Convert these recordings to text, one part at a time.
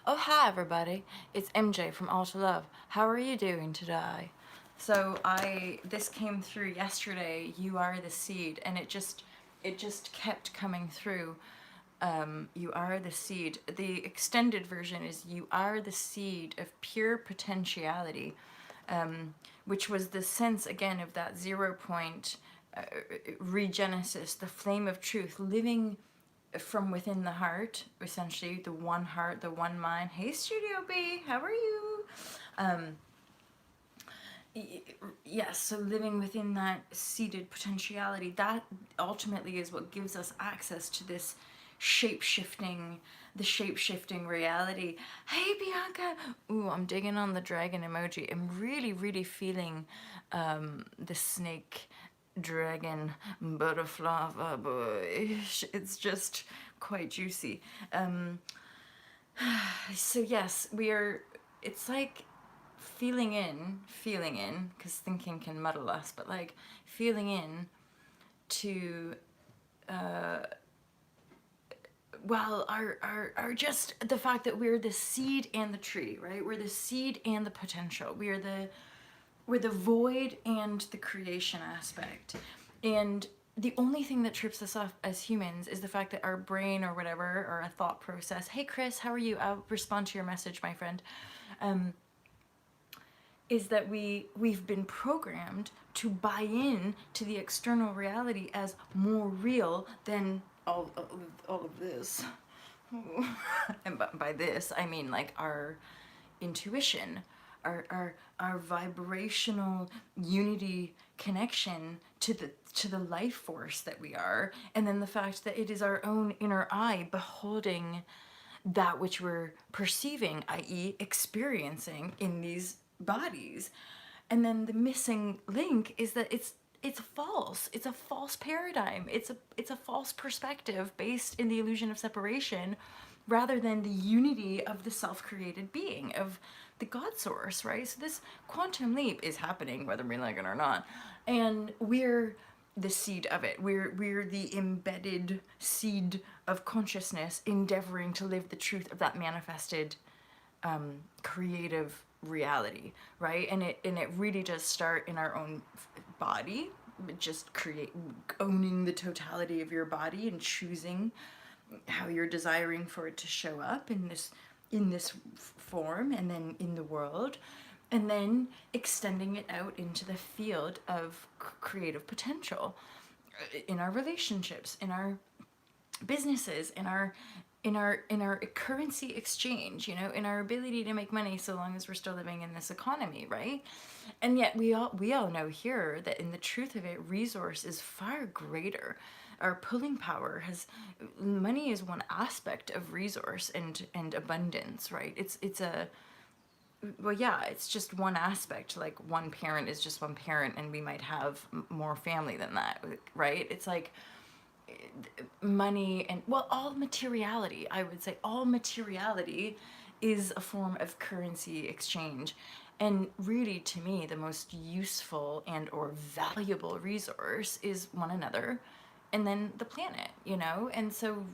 Oh, hi everybody. It's MJ from All to Love. How are you doing today? So this came through yesterday, you are the seed, and it just kept coming through. You are the seed. The extended version is you are the seed of pure potentiality, which was the sense again of that 0 point regenesis, the flame of truth living from within the heart, essentially the one heart, the one mind. Hey, Studio B, how are you? Um, yes, so living within that seated potentiality, that ultimately is what gives us access to this shape-shifting, the shape-shifting reality. Hey, Bianca! Ooh, I'm digging on the dragon emoji. I'm really, really feeling the snake dragon butterfly boy. It's just quite juicy. Um, so yes, we are, it's like feeling in, because thinking can muddle us, but like feeling in to, well, our just the fact that we're the seed and the tree, right? We're the seed and the potential. We're the void and the creation aspect. And the only thing that trips us off as humans is the fact that our brain or whatever, or a thought process. Hey Chris, how are you? I'll respond to your message, my friend. Is that we've been programmed to buy in to the external reality as more real than all of this. And by this I mean like our intuition, our vibrational unity connection to the life force that we are, and then the fact that it is our own inner eye beholding that which we're perceiving, i.e., experiencing in these bodies. And then the missing link is that it's false. It's a false paradigm. It's a false perspective based in the illusion of separation rather than the unity of the self-created being, of the God source, right? So this quantum leap is happening whether we like it or not. And we're the seed of it. We're the embedded seed of consciousness endeavoring to live the truth of that manifested creative reality, right? And it really does start in our own body, just create owning the totality of your body and choosing how you're desiring for it to show up in this form and then in the world, and then extending it out into the field of creative potential in our relationships, in our businesses, in our currency exchange, in our ability to make money so long as we're still living in this economy, right? And yet we all know here that in the truth of it, resource is far greater. Our pulling power has, money is one aspect of resource and abundance, right? It's a, well, yeah, it's just one aspect. Like one parent is just one parent, and we might have more family than that, right? It's like money and, well, all materiality, I would say all materiality is a form of currency exchange. And really, to me, the most useful and or valuable resource is one another, and then the planet. And so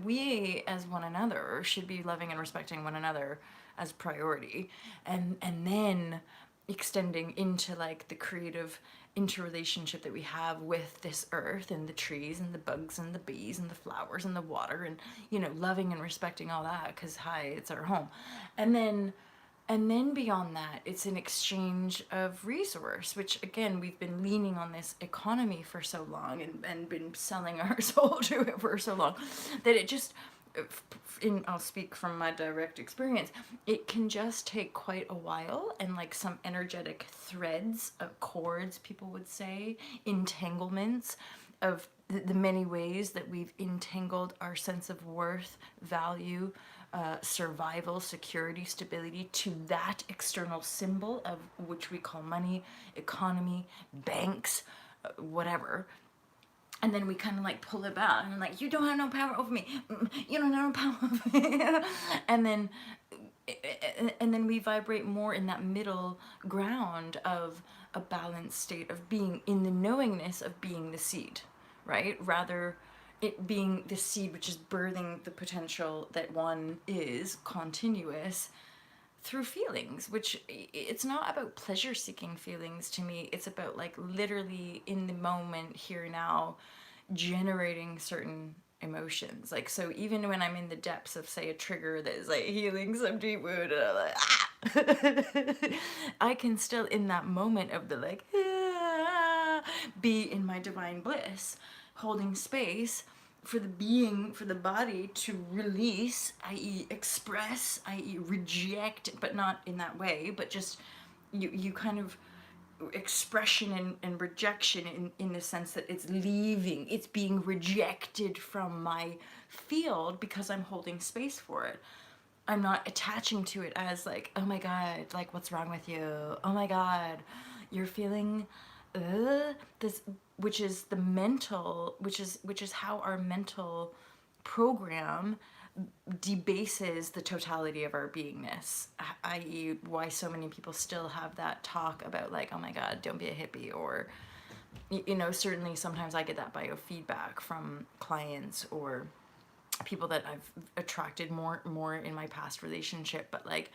we as one another should be loving and respecting one another as priority, and then extending into like the creative interrelationship that we have with this earth and the trees and the bugs and the bees and the flowers and the water, and loving and respecting all that, because hi, it's our home. And then and then beyond that, it's an exchange of resource, which again, we've been leaning on this economy for so long, and been selling our soul to it for so long, that it just, I'll speak from my direct experience, it can just take quite a while, and like some energetic threads, cords, people would say, entanglements of the many ways that we've entangled our sense of worth, value, survival, security, stability to that external symbol of which we call money, economy, banks, whatever. And then we kind of like pull it back and like, you don't have no power over me. You don't have no power over me. and then and then we vibrate more in that middle ground of a balanced state of being in the knowingness of being the seed, right? Rather, it being the seed which is birthing the potential that one is continuous through feelings, which it's not about pleasure seeking feelings to me. It's about like literally in the moment, here now, generating certain emotions. Like, so even when I'm in the depths of, say, a trigger that is like healing some deep wound, and I'm like, ah! I can still, in that moment of the like, ah, be in my divine bliss, holding space for the being, for the body to release, i.e., express, i.e., reject, but not in that way, but just you kind of expression and rejection in the sense that it's leaving, it's being rejected from my field because I'm holding space for it. I'm not attaching to it as like, oh my God, like what's wrong with you? Oh my God, you're feeling this, which is the mental, which is how our mental program debases the totality of our beingness, i.e., why so many people still have that talk about like, oh my God, don't be a hippie, or certainly sometimes I get that biofeedback from clients or people that I've attracted more in my past relationship, but like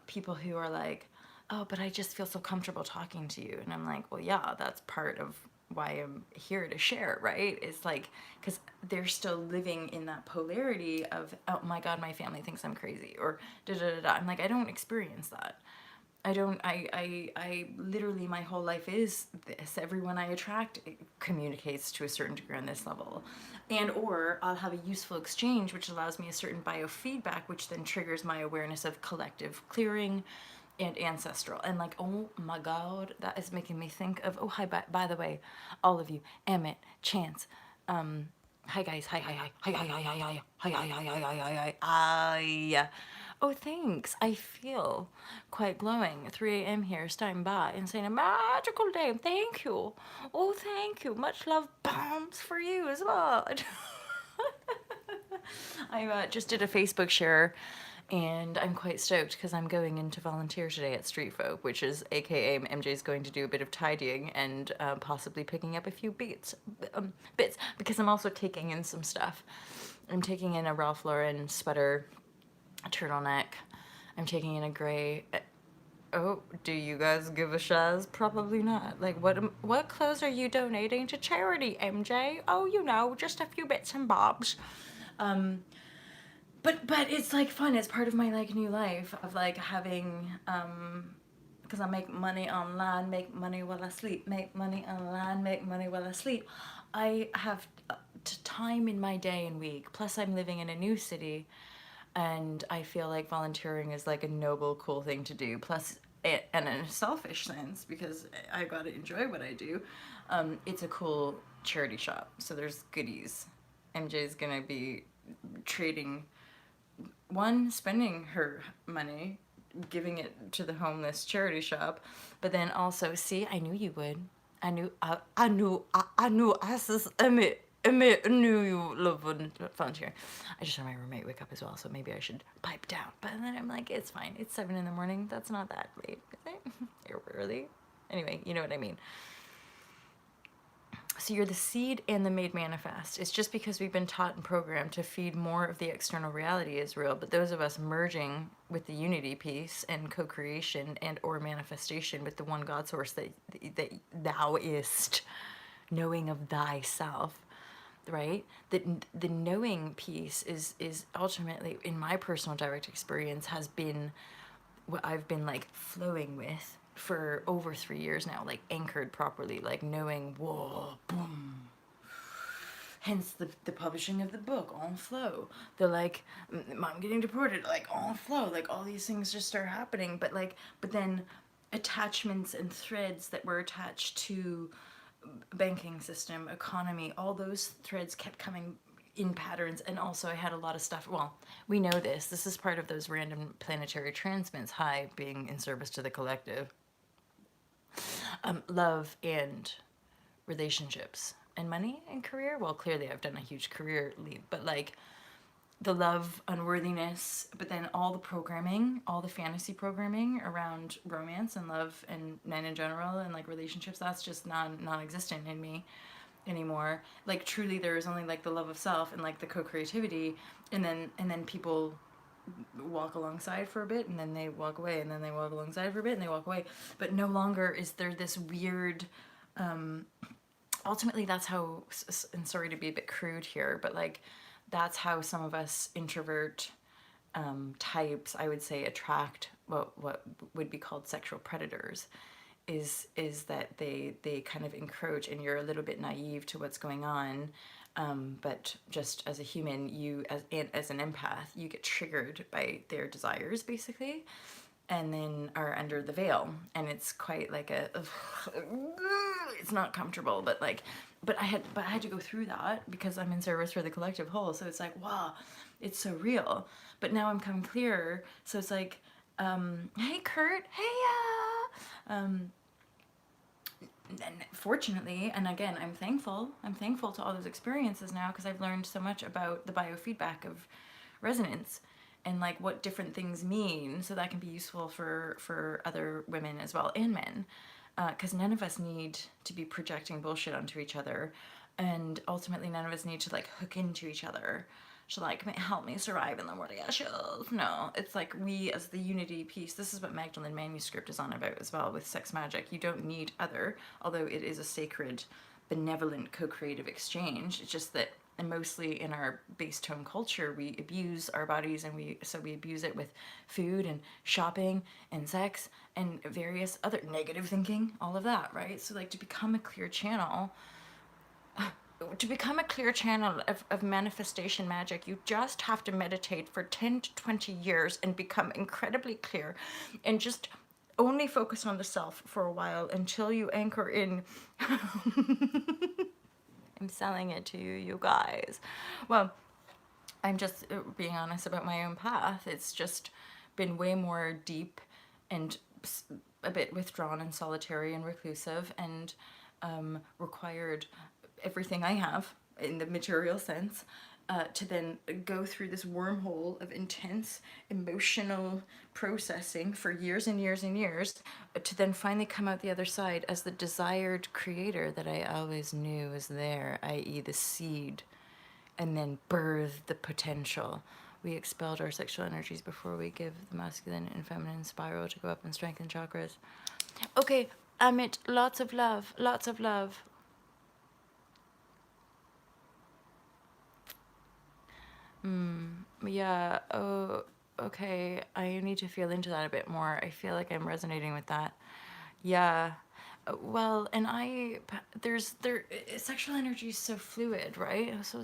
people who are like, oh, but I just feel so comfortable talking to you. And I'm like, well, yeah, that's part of why I'm here to share, right? It's like, because they're still living in that polarity of, oh my God, my family thinks I'm crazy, or da da da da. I'm like, I don't experience that. I don't, I literally, my whole life is this. Everyone I attract communicates to a certain degree on this level. And, or I'll have a useful exchange, which allows me a certain biofeedback, which then triggers my awareness of collective clearing and ancestral. And like, oh my God, that is making me think of, oh, hi, by the way, all of you, Emmett, Chance, hi guys, hi. Oh, thanks. I feel quite glowing. 3 a.m. here, starting by and saying a magical day. Thank you. Oh, thank you. Much love, bombs for you as well. I just did a Facebook share, and I'm quite stoked because I'm going in to volunteer today at Street Folk, which is AKA MJ's going to do a bit of tidying and possibly picking up a few bits, because I'm also taking in some stuff. I'm taking in a Ralph Lauren sweater, a turtleneck. I'm taking in a gray. Oh, do you guys give a shaz? Probably not. Like, what clothes are you donating to charity, MJ? Oh, just a few bits and bobs. But it's like fun. It's part of my like new life of like having because I make money online, make money while I sleep, make money online, make money while I sleep. I have time in my day and week. Plus, I'm living in a new city, and I feel like volunteering is like a noble, cool thing to do. Plus, and in a selfish sense, because I gotta enjoy what I do. It's a cool charity shop, so there's goodies. MJ's gonna be trading one, spending her money, giving it to the homeless charity shop, but then also, see, I knew you would. I knew you love volunteer. I just had my roommate wake up as well, so maybe I should pipe down. But then I'm like, it's fine. It's 7 in the morning. That's not that late, is it? You're early. Anyway, you know what I mean. So you're the seed and the made manifest. It's just because we've been taught and programmed to feed more of the external reality is real, but those of us merging with the unity piece and co-creation and or manifestation with the one God source that thou ist, knowing of thyself, right? That the knowing piece is ultimately, in my personal direct experience, has been what I've been like flowing with for over 3 years now, like anchored properly, like knowing, whoa, boom. Hence the publishing of the book, on flow. The like, mom getting deported, like on flow. Like all these things just start happening. But then attachments and threads that were attached to banking system, economy, all those threads kept coming in patterns. And also I had a lot of stuff, well, we know this is part of those random planetary transmits, high being in service to the collective, love and relationships and money and career. Well, clearly I've done a huge career leap, but like the love, unworthiness, but then all the programming, all the fantasy programming around romance and love and men in general and like relationships, that's just non-existent in me. anymore. Like truly there is only like the love of self and like the co-creativity, and then people walk alongside for a bit, and then they walk away, and then they walk alongside for a bit and they walk away. But no longer is there this weird, ultimately that's how, and sorry to be a bit crude here, but like that's how some of us introvert types, I would say, attract what would be called sexual predators. Is that they kind of encroach, and you're a little bit naive to what's going on, but just as a human, you as an empath, you get triggered by their desires basically, and then are under the veil, and it's quite like a it's not comfortable, but like but I had to go through that because I'm in service for the collective whole. So it's like, wow, it's so real. But now I'm coming clear, so it's like, hey Kurt, hey and fortunately, and again, I'm thankful to all those experiences now, because I've learned so much about the biofeedback of resonance and like what different things mean, so that can be useful for other women as well, and men, because none of us need to be projecting bullshit onto each other, and ultimately none of us need to like hook into each other to like help me survive in the world issues. No, it's like we as the unity piece. This is what Magdalene Manuscript is on about as well with sex magic. You don't need other, although it is a sacred, benevolent, co-creative exchange. It's just that, and mostly in our base tone culture, we abuse our bodies, and we abuse it with food and shopping and sex and various other negative thinking, all of that, right? So like to become a clear channel, of manifestation magic, you just have to meditate for 10 to 20 years and become incredibly clear, and just only focus on the self for a while until you anchor in. I'm selling it to you, you guys. Well, I'm just being honest about my own path. It's just been way more deep and a bit withdrawn and solitary and reclusive, and required everything I have in the material sense, to then go through this wormhole of intense emotional processing for years and years and years, to then finally come out the other side as the desired creator that I always knew was there, i.e., the seed, and then birth the potential. We expelled our sexual energies before we give the masculine and feminine spiral to go up and strengthen chakras. Okay, Amit, lots of love, lots of love. Yeah, oh, okay. I need to feel into that a bit more. I feel like I'm resonating with that. Yeah. Well, and sexual energy is so fluid, right? So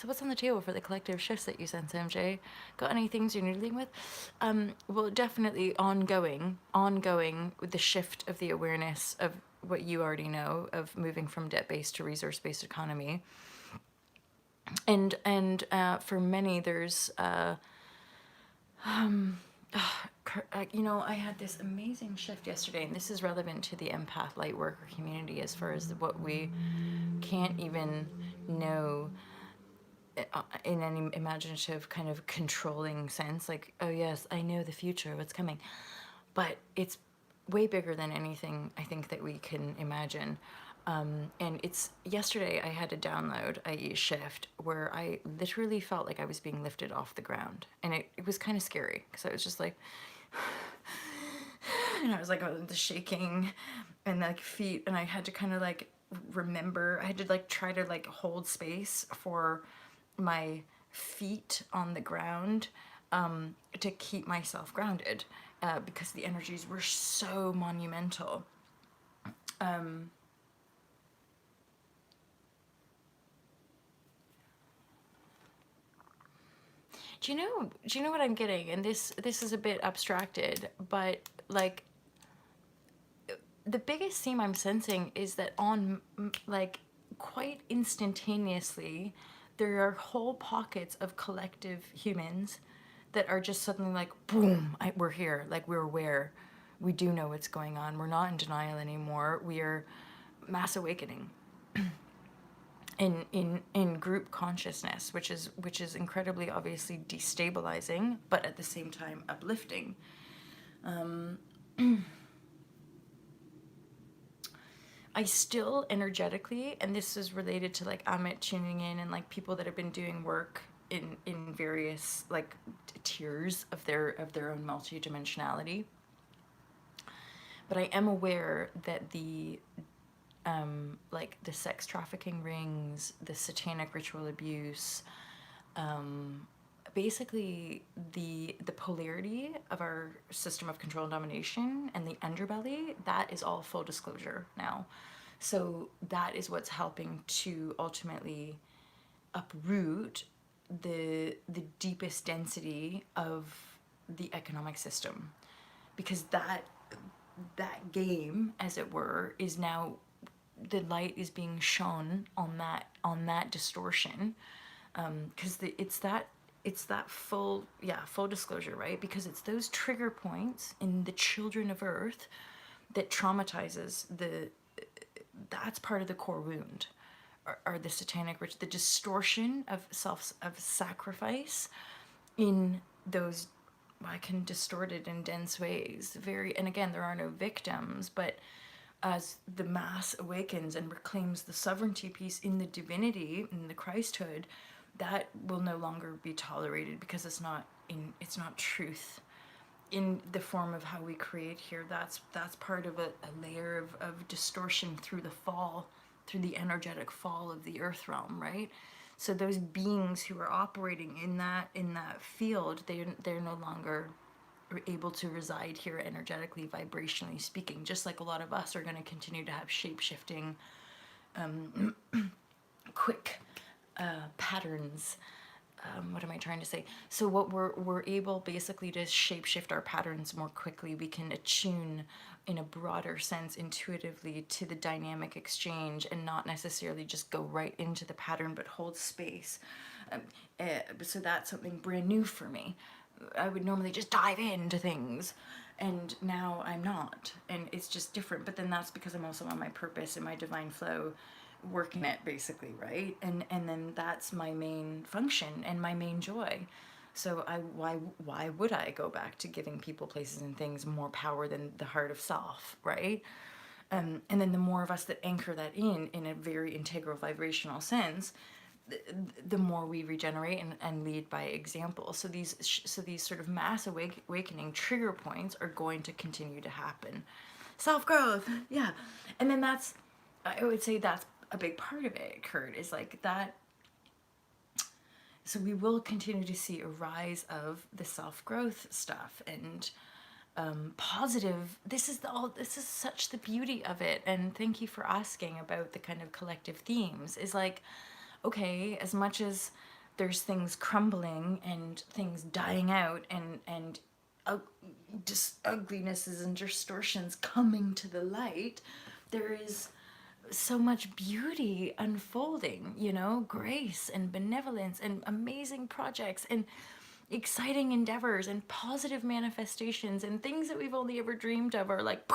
what's on the table for the collective shifts that you sense, MJ? Got any things you're noodling with? Well, definitely ongoing with the shift of the awareness of what you already know of moving from debt-based to resource-based economy. And for many, there's I had this amazing shift yesterday, and this is relevant to the empath light worker community as far as what we can't even know in any imaginative kind of controlling sense. Like, oh yes, I know the future, what's coming, but it's way bigger than anything I think that we can imagine. And it's yesterday I had a download, i.e. shift, where I literally felt like I was being lifted off the ground. And it was kind of scary, because I was just like, and I was like, oh, the shaking and like feet. And I had to kind of like remember, I had to like try to like hold space for my feet on the ground, to keep myself grounded, because the energies were so monumental. Do you know what I'm getting? And this is a bit abstracted, but like the biggest theme I'm sensing is that like quite instantaneously, there are whole pockets of collective humans that are just suddenly like, boom, we're here. Like, we're aware. We do know what's going on. We're not in denial anymore. We are mass awakening in group consciousness, which is incredibly obviously destabilizing, but at the same time uplifting. I still energetically, and this is related to like Amit tuning in and like people that have been doing work in various like tiers of their own multidimensionality. But I am aware that the like the sex trafficking rings, the satanic ritual abuse, basically the polarity of our system of control and domination and the underbelly, that is all full disclosure now. So that is what's helping to ultimately uproot the deepest density of the economic system, because that game, as it were, is now, the light is being shone on that distortion, because it's that full, yeah, full disclosure, right? Because it's those trigger points in the children of Earth that traumatizes that's part of the core wound, are the satanic rich, the distortion of sacrifice in those, I can distort it in dense ways. Very, and again, there are no victims, but as the mass awakens and reclaims the sovereignty piece in the divinity, in the Christhood, that will no longer be tolerated, because it's not truth in the form of how we create here. That's part of a layer of distortion through the fall, through the energetic fall of the earth realm, right? So those beings who are operating in that field, they're no longer able to reside here energetically, vibrationally speaking, just like a lot of us are going to continue to have shape-shifting, quick patterns. What am I trying to say? So what we're able basically to shapeshift our patterns more quickly. We can attune in a broader sense intuitively to the dynamic exchange, and not necessarily just go right into the pattern, but hold space. So that's something brand new for me. I would normally just dive into things, and now I'm not, and it's just different. But then that's because I'm also on my purpose and my divine flow, working it basically, right? And then that's my main function and my main joy. So why would I go back to giving people, places, and things more power than the heart of self, right? And then the more of us that anchor that in a very integral vibrational sense, the more we regenerate and lead by example. So these sort of mass awakening trigger points are going to continue to happen. Self-growth, yeah. And then I would say that's a big part of it, Kurt, is like that. So we will continue to see a rise of the self-growth stuff, and positive. This is such the beauty of it. And thank you for asking about the kind of collective themes. Is like, okay, as much as there's things crumbling and things dying out, and just uglinesses and distortions coming to the light, there is so much beauty unfolding, grace and benevolence and amazing projects and exciting endeavors and positive manifestations, and things that we've only ever dreamed of are like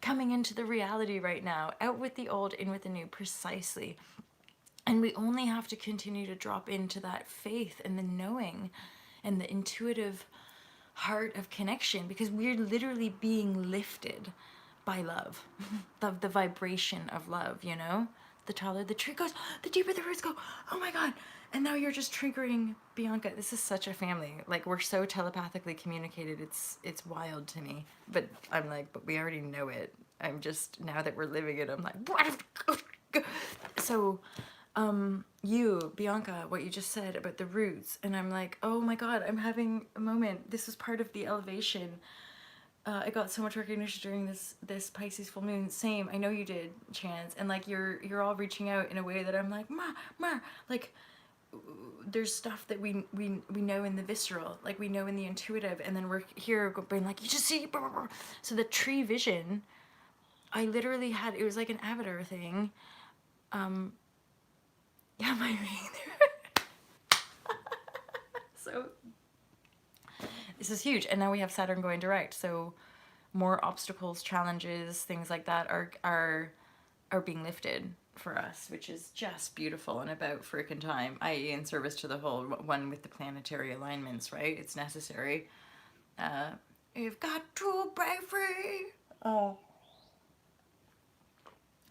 coming into the reality right now. Out with the old, in with the new, precisely. And we only have to continue to drop into that faith and the knowing and the intuitive heart of connection, because we're literally being lifted by love, the vibration of love, The taller the tree goes, the deeper the roots go. Oh my God. And now you're just triggering Bianca. This is such a family. Like, we're so telepathically communicated. It's wild to me. But I'm like, but we already know it. I'm just, now that we're living it, I'm like, what? So, you, Bianca, what you just said about the roots. And I'm like, oh my God, I'm having a moment. This is part of the elevation. I got so much recognition during this Pisces full moon. Same, I know you did, Chance. And like you're all reaching out in a way that I'm like, ma, like there's stuff that we know in the visceral, like we know in the intuitive, and then we're here being like, you just see. So the tree vision, I literally had, it was like an avatar thing. Yeah, my ring there. So this is huge. And now we have Saturn going direct. So more obstacles, challenges, things like that are being lifted for us, which is just beautiful and about freaking time, i.e. in service to the whole one with the planetary alignments, right? It's necessary. You've got to break free. Oh.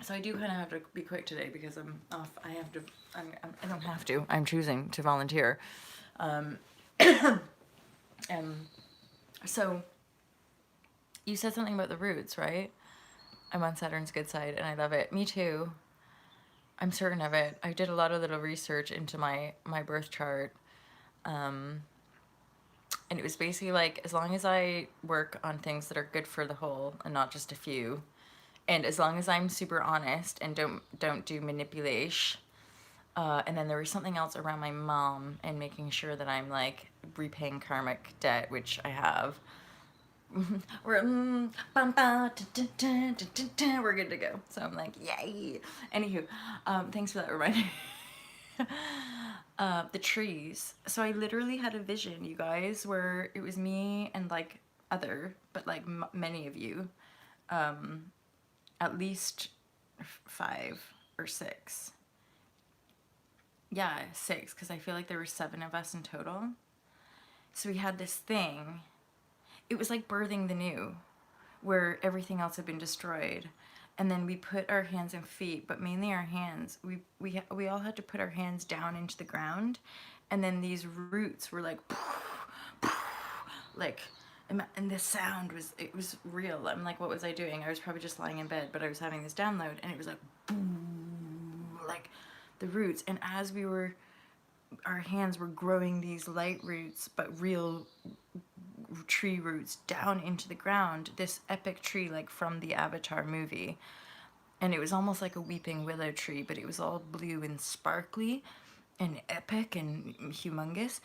So I do kind of have to be quick today because I'm off. I don't have to. I'm choosing to volunteer. Um, and so you said something about the roots, right? I'm on Saturn's good side and I love it. Me too. I'm certain of it. I did a lot of little research into my birth chart. And it was basically like, as long as I work on things that are good for the whole and not just a few, and as long as I'm super honest and don't do manipulation. And then there was something else around my mom and making sure that I'm like repaying karmic debt, which I have. We're we're good to go. So I'm like, yay. Anywho, thanks for that reminder. The trees. So I literally had a vision, you guys, where it was me and like but like many of you, at least 5 or 6. Yeah, 6, because I feel like there were 7 of us in total. So we had this thing. It was like birthing the new, where everything else had been destroyed. And then we put our hands and feet, but mainly our hands. We all had to put our hands down into the ground, and then these roots were like, like, and the sound was real. I'm like, what was I doing? I was probably just lying in bed, but I was having this download, and it was like, boom, like the roots. And as our hands were growing these light roots, but real tree roots down into the ground, this epic tree like from the Avatar movie. And it was almost like a weeping willow tree, but it was all blue and sparkly and epic and humongous.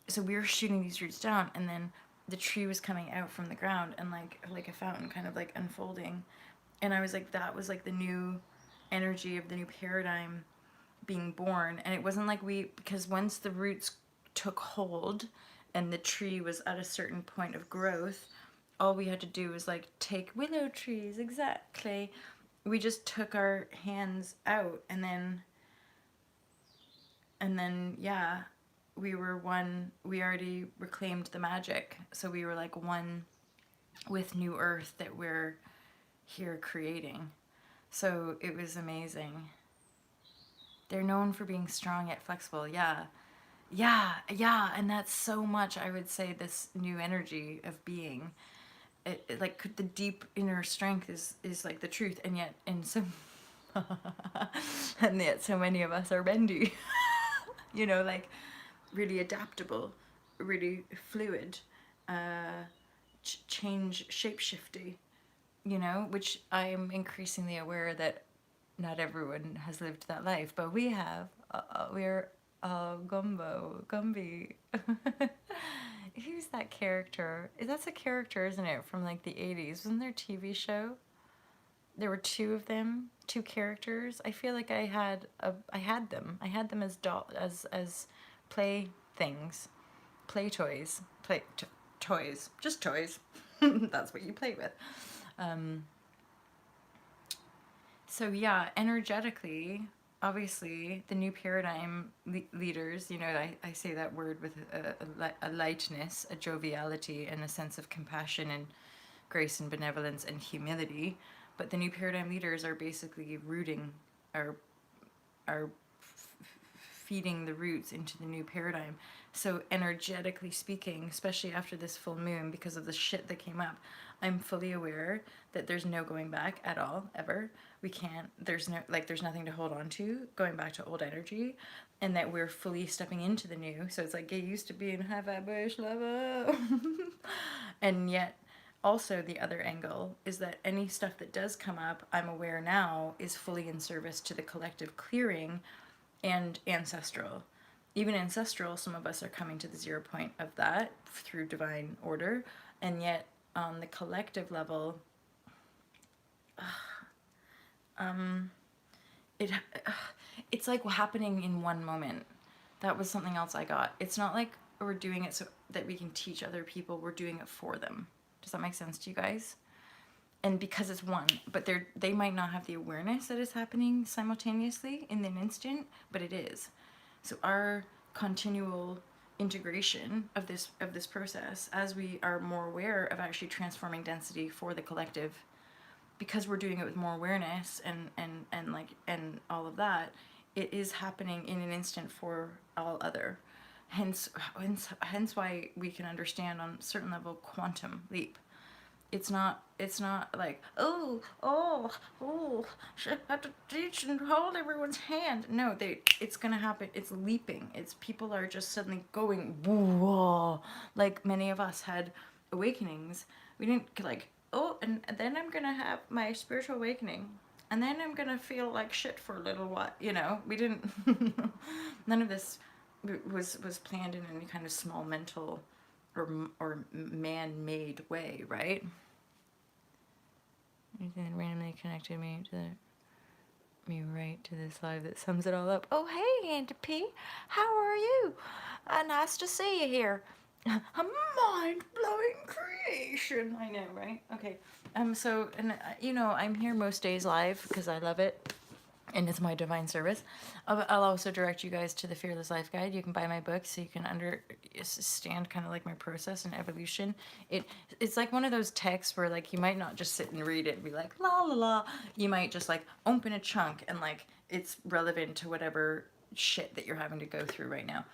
So we were shooting these roots down, and then the tree was coming out from the ground and like a fountain kind of like unfolding. And I was like, that was like the new energy of the new paradigm being born. And it wasn't like because once the roots took hold and the tree was at a certain point of growth, all we had to do was like take willow trees, exactly. We just took our hands out, and then yeah, we were one. We already reclaimed the magic, so we were like one with new earth that we're here creating. So it was amazing. They're known for being strong yet flexible. Yeah. Yeah, yeah, and that's so much, I would say, this new energy of being. Like the deep inner strength is like the truth, and yet and yet so many of us are bendy. Like really adaptable, really fluid, change shapeshifty. Which I'm increasingly aware that not everyone has lived that life, but we have. We're Gumby. Who's that character? That's a character, isn't it, from like the 80s? Wasn't there a TV show? There were 2 of them, 2 characters. I feel like I had them. I had them as as play things, play toys, toys, just toys. That's what you play with. Um, So yeah, energetically, obviously, the new paradigm leaders, I say that word with a lightness, a joviality, and a sense of compassion and grace and benevolence and humility. But the new paradigm leaders are basically are are feeding the roots into the new paradigm. So energetically speaking, especially after this full moon, because of the shit that came up, I'm fully aware that there's no going back at all, ever. We can't, there's nothing to hold on to, going back to old energy, and that we're fully stepping into the new. So it's like, get used to being high vibration level. And yet, also the other angle is that any stuff that does come up, I'm aware now, is fully in service to the collective clearing and ancestral. Even ancestral, some of us are coming to the 0 point of that through divine order, and yet on the collective level, it it's like happening in one moment. That was something else I got. It's not like we're doing it so that we can teach other people. We're doing it for them. Does that make sense to you guys? And because it's one, but they might not have the awareness that it's happening simultaneously in an instant, but it is. So our continual integration of this process, as we are more aware of actually transforming density for the collective, because we're doing it with more awareness and like and all of that, it is happening in an instant for all other. Hence why we can understand on a certain level quantum leap. It's not like, should I have to teach and hold everyone's hand. No, it's gonna happen. It's leaping. It's people are just suddenly going whoa, like many of us had awakenings. We didn't like, and then I'm gonna have my spiritual awakening, and then I'm gonna feel like shit for a little while. We didn't. None of this was planned in any kind of small mental or man-made way, right? Anything that randomly connected me right to this live that sums it all up. Oh, hey, Auntie P. How are you? Nice to see you here. A mind-blowing creation. I know, right? Okay. So, and I'm here most days live because I love it. And it's my divine service. I'll also direct you guys to the Fearless Life Guide. You can buy my book so you can understand kind of like my process and evolution. It's like one of those texts where like you might not just sit and read it and be like la la la. You might just like open a chunk and like it's relevant to whatever shit that you're having to go through right now.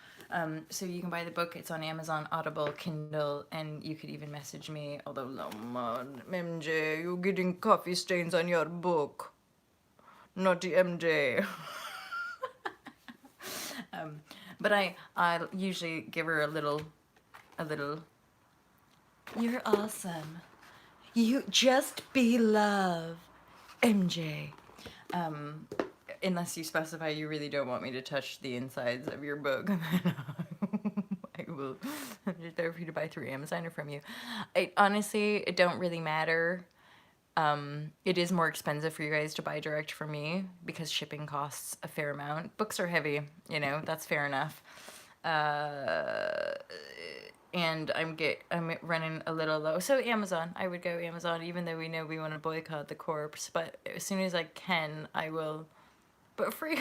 So you can buy the book. It's on Amazon, Audible, Kindle, and you could even message me. Although, MJ, you're getting coffee stains on your book. Naughty MJ. But I usually give her a little. You're awesome. You just be love, MJ. Unless you specify you really don't want me to touch the insides of your book, then I will. It's better for you to buy through Amazon or from you. Honestly, it don't really matter. It is more expensive for you guys to buy direct from me because shipping costs a fair amount. Books are heavy, that's fair enough. And I'm running a little low. So Amazon, I would go Amazon, even though we know we want to boycott the corpse. But as soon as I can, I will. But free.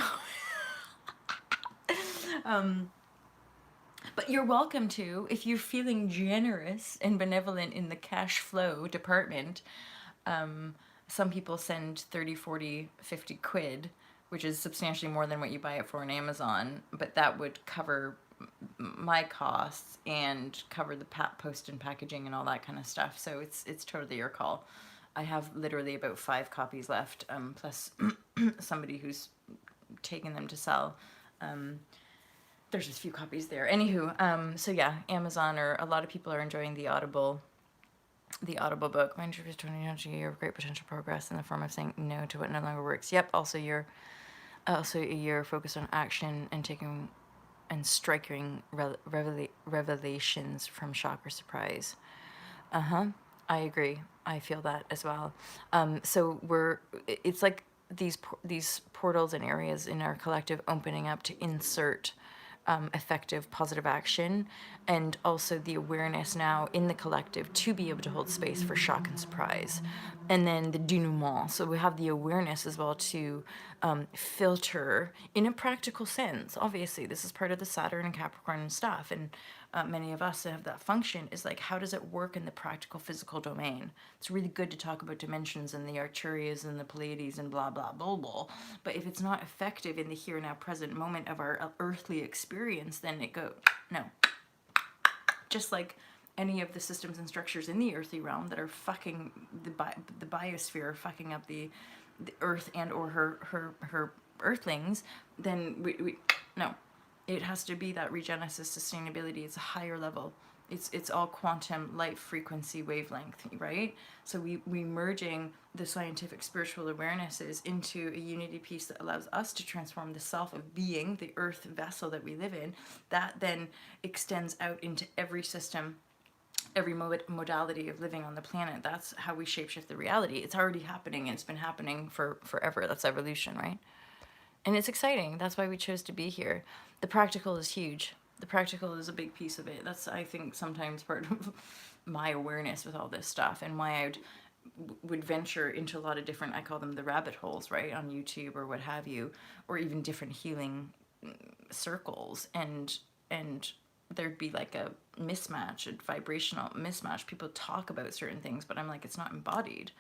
But you're welcome to, if you're feeling generous and benevolent in the cash flow department. Some people send 30, 40, 50 quid, which is substantially more than what you buy it for on Amazon, but that would cover my costs and cover the post and packaging and all that kind of stuff. So it's totally your call. I have literally about 5 copies left, plus somebody who's taken them to sell. There's just a few copies there. Anywho, so yeah, Amazon, or a lot of people are enjoying the Audible book. My trip is 20 year of great potential progress in the form of saying no to what no longer works. Yep. Also a year focused on action and taking and striking revelations from shock or surprise. I agree. I feel that as well. So it's like these portals and areas in our collective opening up to insert effective positive action, and also the awareness now in the collective to be able to hold space for shock and surprise, and then the denouement. So we have the awareness as well to filter in a practical sense. Obviously this is part of the Saturn and Capricorn stuff, and many of us that have that function is like, how does it work in the practical physical domain? It's really good to talk about dimensions and the Arcturias and the Pleiades and blah blah blah blah, but if it's not effective in the here now present moment of our earthly experience, then it goes no. Just like any of the systems and structures in the earthly realm that are fucking the biosphere, fucking up the earth and or her earthlings, then we no. It has to be that regenesis, sustainability. It's a higher level. It's all quantum light frequency wavelength, right? So we merging the scientific spiritual awarenesses into a unity piece that allows us to transform the self of being, the earth vessel that we live in, that then extends out into every system, every modality of living on the planet. That's how we shapeshift the reality. It's already happening, and it's been happening for forever. That's evolution, right? And it's exciting. That's why we chose to be here. The practical is huge. The practical is a big piece of it. That's, I think, sometimes part of my awareness with all this stuff, and why I would venture into a lot of different, I call them the rabbit holes, right, on YouTube or what have you, or even different healing circles, and there'd be like a mismatch, a vibrational mismatch. People talk about certain things, but I'm like, it's not embodied.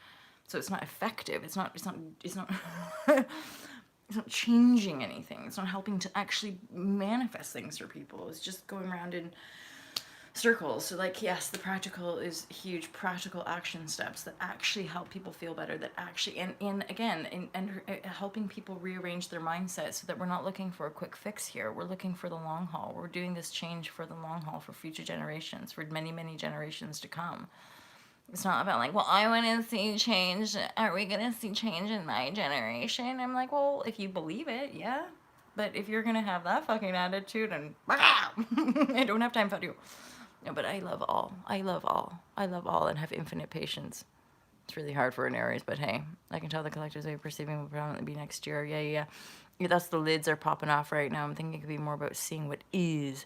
So it's not effective. It's not it's not changing anything. It's not helping to actually manifest things for people. It's just going around in circles. So like, yes, the practical is huge. Practical action steps that actually help people feel better, that actually, and again, and helping people rearrange their mindset so that we're not looking for a quick fix here. We're looking for the long haul. We're doing this change for the long haul, for future generations, for many, many generations to come. It's not about like, well, I want to see change. Are we going to see change in my generation? I'm like, well, if you believe it, yeah. But if you're going to have that fucking attitude and I don't have time for you. No, but I love all. I love all. I love all and have infinite patience. It's really hard for an Aries, but hey, I can tell the collective's way of perceiving will probably be next year. Yeah, that's the lids are popping off right now. I'm thinking it could be more about seeing what is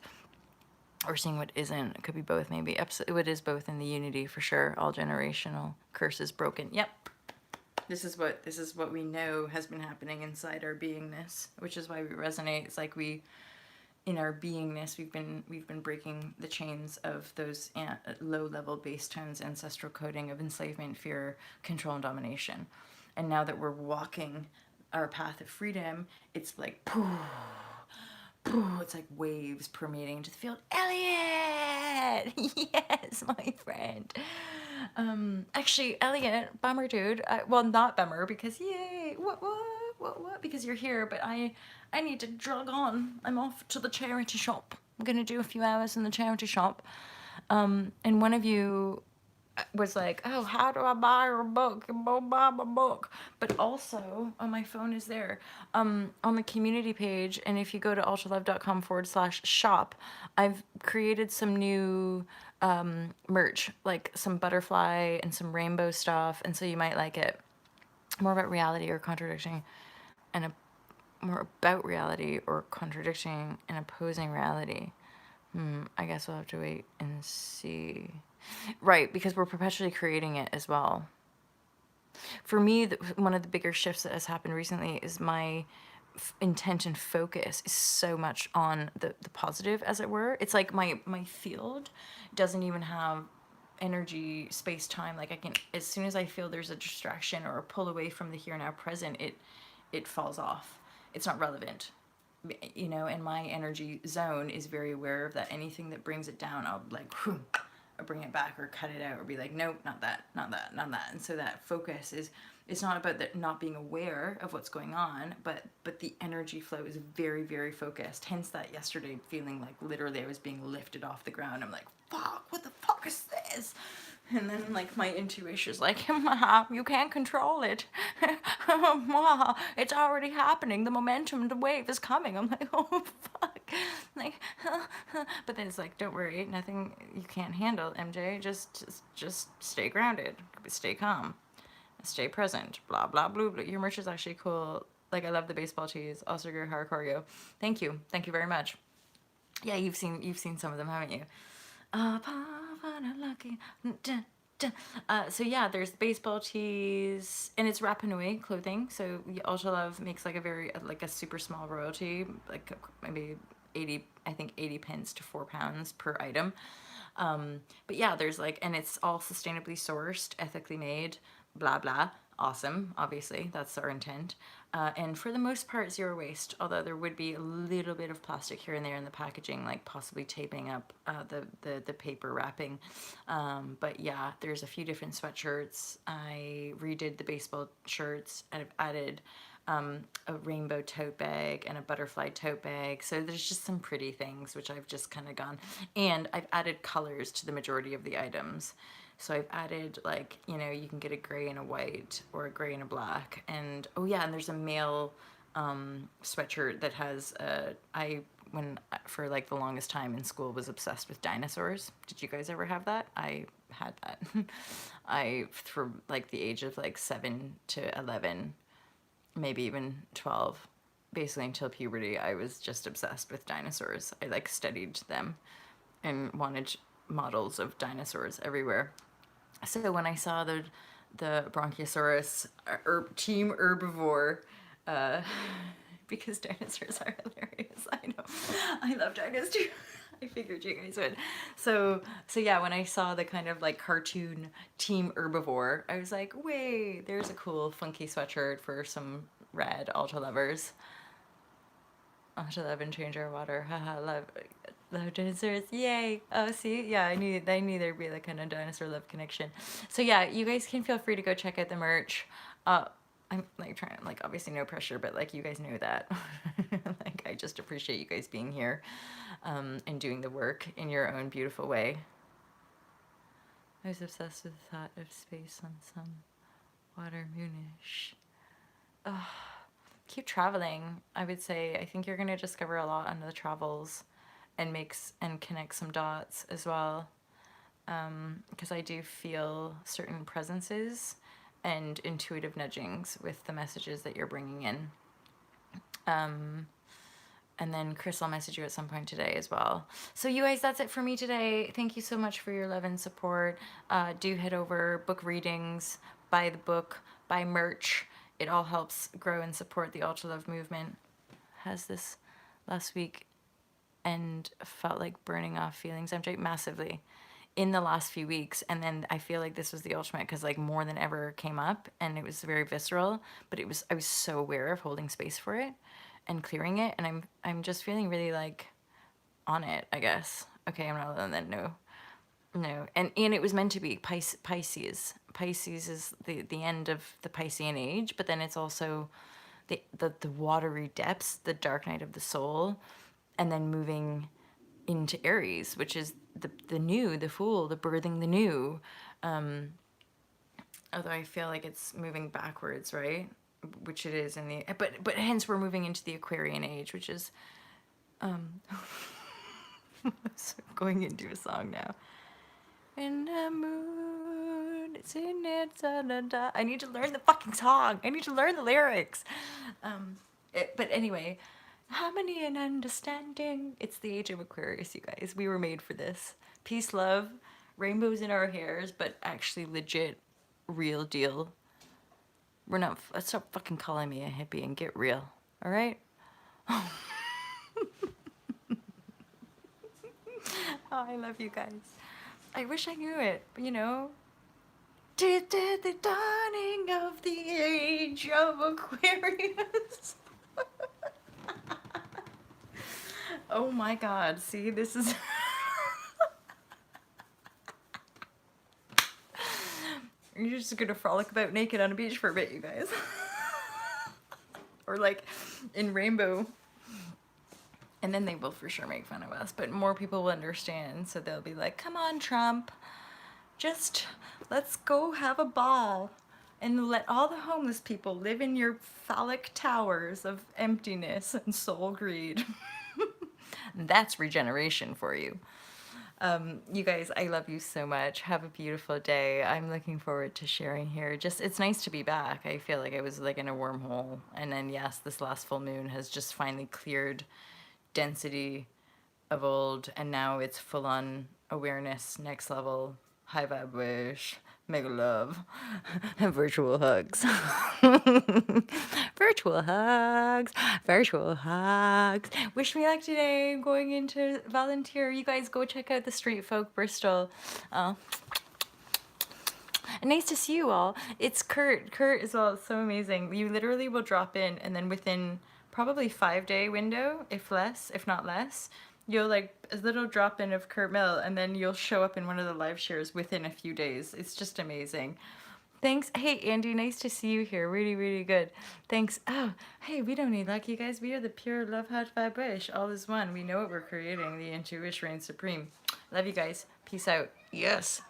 or seeing what isn't. It could be both, maybe. Absolutely, it is both in the unity for sure. All generational curses broken. Yep. This is what we know has been happening inside our beingness, which is why we resonate. It's like we, in our beingness, we've been breaking the chains of those low level base tones, ancestral coding of enslavement, fear, control, and domination. And now that we're walking our path of freedom, it's like poof, it's like waves permeating into the field. Elliot, yes, my friend. Actually, Elliot, bummer, dude. Well, not bummer because yay, what, because you're here. But I need to jog on. I'm off to the charity shop. I'm gonna do a few hours in the charity shop. And one of you was like, oh, how do I buy your book? Buy my book. But also, on my phone is there, on the community page, and if you go to ultralove.com/shop, I've created some new merch, like some butterfly and some rainbow stuff, and so you might like it. More about reality or contradicting, and more about reality or contradicting and opposing reality. I guess we'll have to wait and see. Right, because we're perpetually creating it as well. For me, one of the bigger shifts that has happened recently is my intent and focus is so much on the positive, as it were. It's like my field doesn't even have energy, space, time. Like I can, as soon as I feel there's a distraction or a pull away from the here now present, it falls off. It's not relevant. You know, and my energy zone is very aware of that. Anything that brings it down, I'll like, whew, I'll bring it back or cut it out or be like, nope, not that, not that, not that. And so that focus is, it's not about that not being aware of what's going on, but the energy flow is very, very focused. Hence that yesterday feeling like literally I was being lifted off the ground. I'm like, fuck, what the fuck is this? And then like my intuition is like, you can't control it. It's already happening. The momentum, the wave is coming. I'm like, oh fuck. Like, but then it's like, don't worry, nothing you can't handle, MJ. Just stay grounded, stay calm, stay present. Blah blah blah blah. Your merch is actually cool. Like I love the baseball tees. Also your hardcore yo. Thank you very much. Yeah, you've seen some of them, haven't you? So yeah, there's baseball tees, and it's Rapa Nui clothing. So Ultra Love makes like a very like a super small royalty, like maybe 80 pence to £4 per item. But yeah, there's like, and it's all sustainably sourced, ethically made, blah blah. Awesome, obviously that's our intent. And for the most part, zero waste, although there would be a little bit of plastic here and there in the packaging, like possibly taping up the paper wrapping. But yeah, there's a few different sweatshirts. I redid the baseball shirts, and I've added a rainbow tote bag and a butterfly tote bag. So there's just some pretty things, which I've just kind of gone. And I've added colors to the majority of the items. So I've added, like, you know, you can get a gray and a white or a gray and a black. And, oh yeah, and there's a male sweatshirt that has, for like the longest time in school, was obsessed with dinosaurs. Did you guys ever have that? I had that. For like the age of like 7 to 11, maybe even 12, basically until puberty, I was just obsessed with dinosaurs. I like studied them and wanted models of dinosaurs everywhere. So when I saw the Bronchiosaurus team herbivore, because dinosaurs are hilarious. I know, I love dinosaurs too. I figured you guys would. So yeah, when I saw the kind of like cartoon team herbivore, I was like, wait, there's a cool funky sweatshirt for some red ultra lovers. Ultra love and change our water. Haha, love dinosaurs. Yay. Oh, see? Yeah, I knew there'd be like kind of dinosaur love connection. So yeah, you guys can feel free to go check out the merch. Uh I'm like trying, like obviously no pressure, but like you guys know that. Like I just appreciate you guys being here and doing the work in your own beautiful way. I was obsessed with the thought of space on some water moonish. Oh, keep traveling, I would say. I think you're going to discover a lot on the travels and connect some dots as well. Because I do feel certain presences and intuitive nudgings with the messages that you're bringing in. And then Chris, I'll message you at some point today as well. So you guys, that's it for me today. Thank you so much for your love and support. Do head over, book readings, buy the book, buy merch. It all helps grow and support the Ultra Love movement. Has this last week and felt like burning off feelings. I'm massively in the last few weeks, and then I feel like this was the ultimate because like more than ever came up and it was very visceral, but I was so aware of holding space for it and clearing it, and I'm just feeling really like on it, I guess. Okay, I'm not letting that no, and it was meant to be Pisces. Pisces is the end of the Piscean age, but then it's also the watery depths, the dark night of the soul, and then moving into Aries, which is the new, the Fool, the birthing the new. Although I feel like it's moving backwards, right? Which it is in the but hence we're moving into the Aquarian age, which is going into a song now. In the moon, it's in it, da, da, da. I need to learn the fucking song. I need to learn the lyrics. But anyway, harmony and understanding. It's the age of Aquarius, you guys. We were made for this. Peace, love, rainbows in our hairs, but actually legit, real deal. Stop fucking calling me a hippie and get real, all right? Oh, I love you guys. I wish I knew it, but you know. Did the dawning of the age of Aquarius. Oh my god, see, this is... You're just gonna frolic about naked on a beach for a bit, you guys. Or like in rainbow. And then they will for sure make fun of us, but more people will understand, so they'll be like, come on, Trump, just let's go have a ball and let all the homeless people live in your phallic towers of emptiness and soul greed. That's regeneration for you. You guys, I love you so much. Have a beautiful day. I'm looking forward to sharing here. Just, it's nice to be back. I feel like I was like in a wormhole. And then yes, this last full moon has just finally cleared density of old, and now it's full on awareness, next level, high vibe wish, mega love, virtual hugs. Virtual hugs, virtual hugs. Wish me luck today. I'm going into volunteer. You guys go check out the Street Folk Bristol. Nice to see you all. It's Kurt. Kurt as well. It's so amazing. You literally will drop in, and then within probably 5-day window, if not less, you'll like a little drop in of Kurt Mill, and then you'll show up in one of the live shares within a few days. It's just amazing. Thanks. Hey, Andy, nice to see you here. Really, really good. Thanks. Oh, hey, we don't need luck, you guys. We are the pure love, hot vibe wish. All is one. We know what we're creating. The intuition reigns supreme. Love you guys. Peace out. Yes.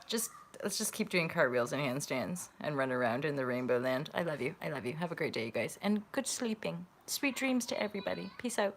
Let's just keep doing cartwheels and handstands and run around in the rainbow land. I love you. I love you. Have a great day, you guys. And good sleeping. Sweet dreams to everybody. Peace out.